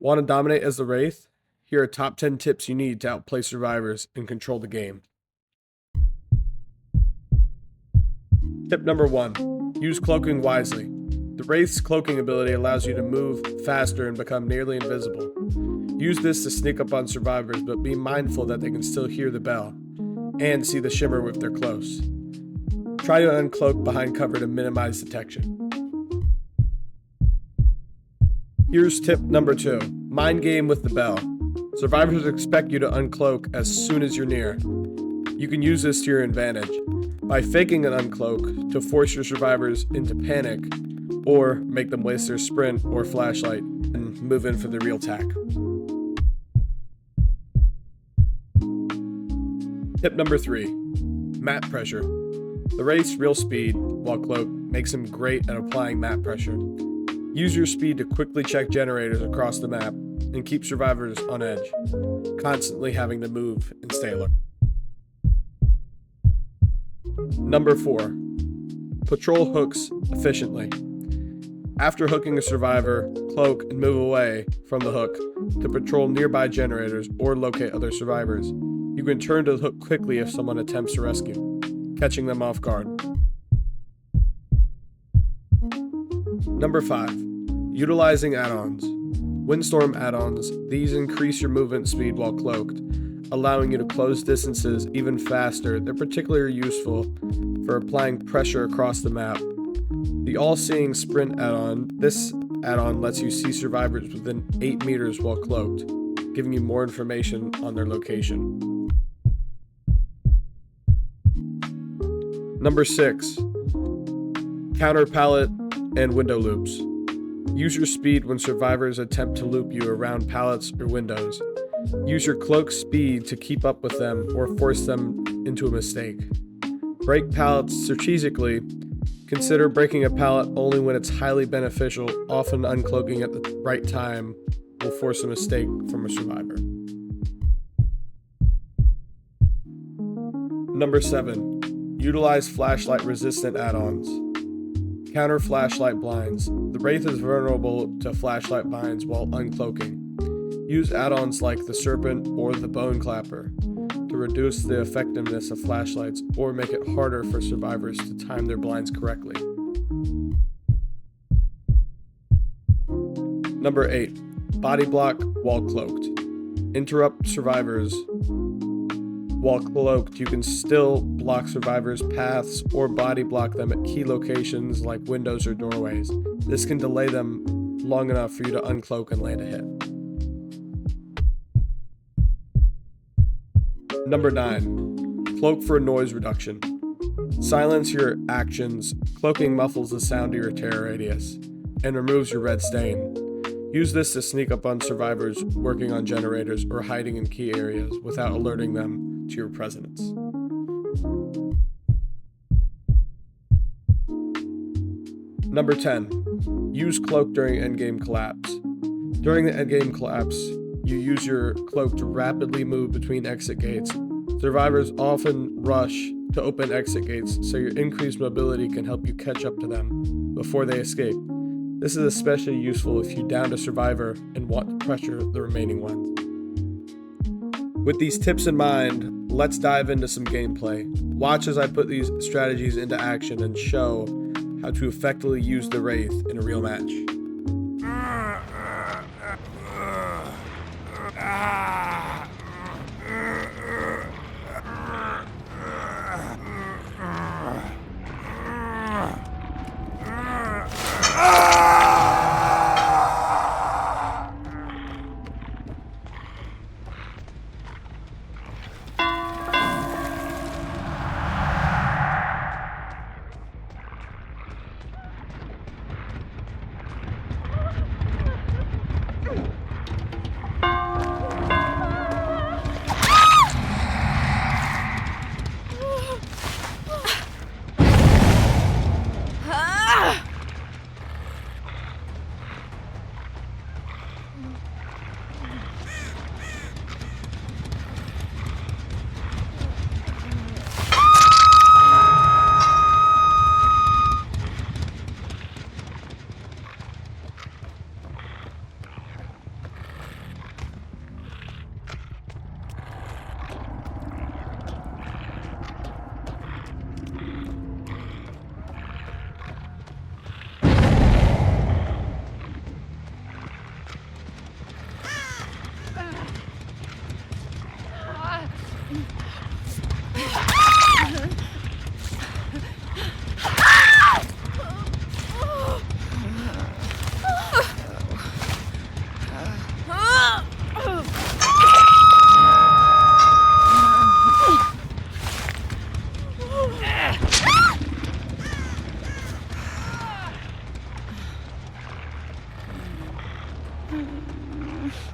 Want to dominate as the Wraith? Here are top 10 tips you need to outplay survivors and control the game. Tip number 1. Use cloaking wisely. The Wraith's cloaking ability allows you to move faster and become nearly invisible. Use this to sneak up on survivors, but be mindful that they can still hear the bell and see the shimmer if they're close. Try to uncloak behind cover to minimize detection. Here's tip number 2. Mind game with the bell. Survivors expect you to uncloak as soon as you're near. You can use this to your advantage by faking an uncloak to force your survivors into panic or make them waste their sprint or flashlight and move in for the real attack. Tip number 3. Map pressure. The Wraith's real speed, while cloaked, makes him great at applying map pressure. Use your speed to quickly check generators across the map and keep survivors on edge, constantly having to move and stay alert. Number 4. Patrol hooks efficiently. After hooking a survivor, cloak and move away from the hook to patrol nearby generators or locate other survivors. You can turn to the hook quickly if someone attempts to rescue, catching them off guard. Number 5. Utilizing add-ons. Windstorm add-ons. These increase your movement speed while cloaked, allowing you to close distances even faster. They're particularly useful for applying pressure across the map. The all-seeing sprint add-on. This add-on lets you see survivors within 8 meters while cloaked, giving you more information on their location. Number 6. Counter pallet and window loops. Use your speed when survivors attempt to loop you around pallets or windows. Use your cloak speed to keep up with them or force them into a mistake. Break pallets strategically. Consider breaking a pallet only when it's highly beneficial. Often uncloaking at the right time will force a mistake from a survivor. Number 7. Utilize flashlight resistant add-ons. Counter flashlight blinds. The Wraith is vulnerable to flashlight blinds while uncloaking. Use add-ons like the Serpent or the Bone Clapper to reduce the effectiveness of flashlights or make it harder for survivors to time their blinds correctly. Number 8. Body block while cloaked. Interrupt survivors. While cloaked, you can still block survivors' paths or body block them at key locations like windows or doorways. This can delay them long enough for you to uncloak and land a hit. Number 9. Cloak for noise reduction. Silence your actions. Cloaking muffles the sound of your terror radius and removes your red stain. Use this to sneak up on survivors working on generators or hiding in key areas without alerting them to your presence. Number 10. Use cloak during endgame collapse. During the endgame collapse, you use your cloak to rapidly move between exit gates. Survivors often rush to open exit gates, so your increased mobility can help you catch up to them before they escape. This is especially useful if you downed a survivor and want to pressure the remaining ones. With these tips in mind, let's dive into some gameplay. Watch as I put these strategies into action and show how to effectively use the Wraith in a real match.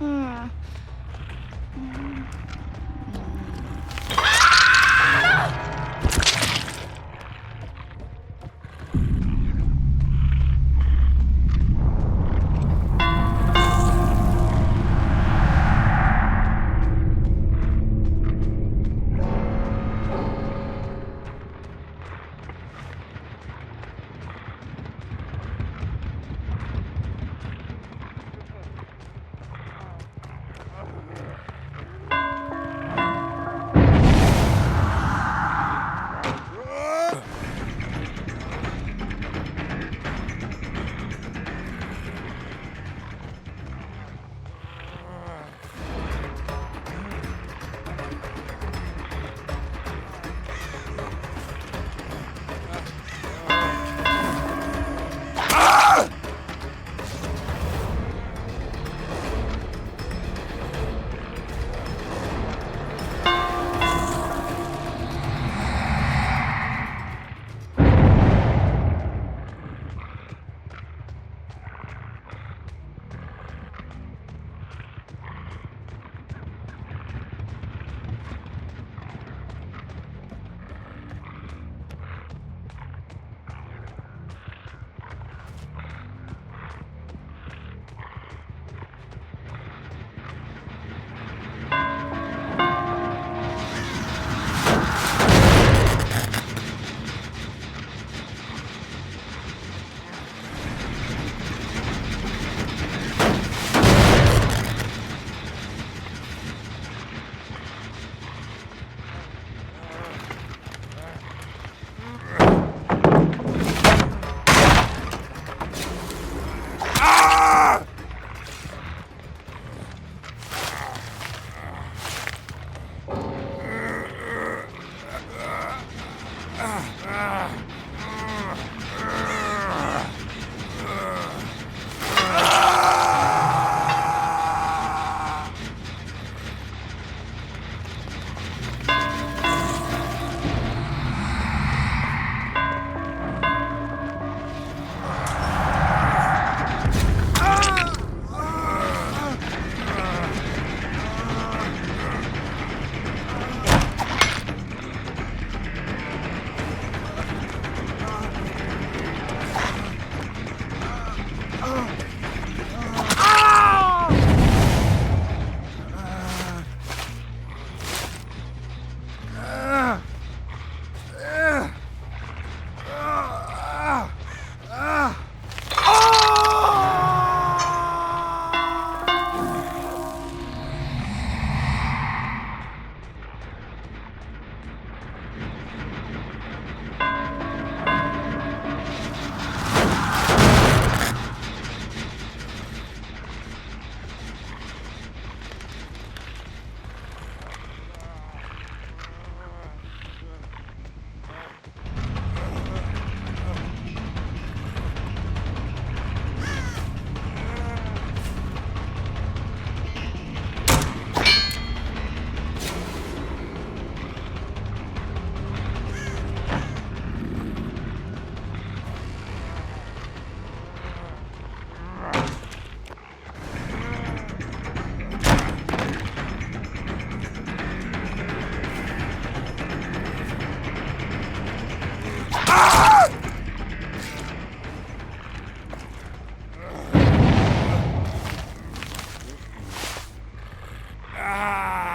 Ah!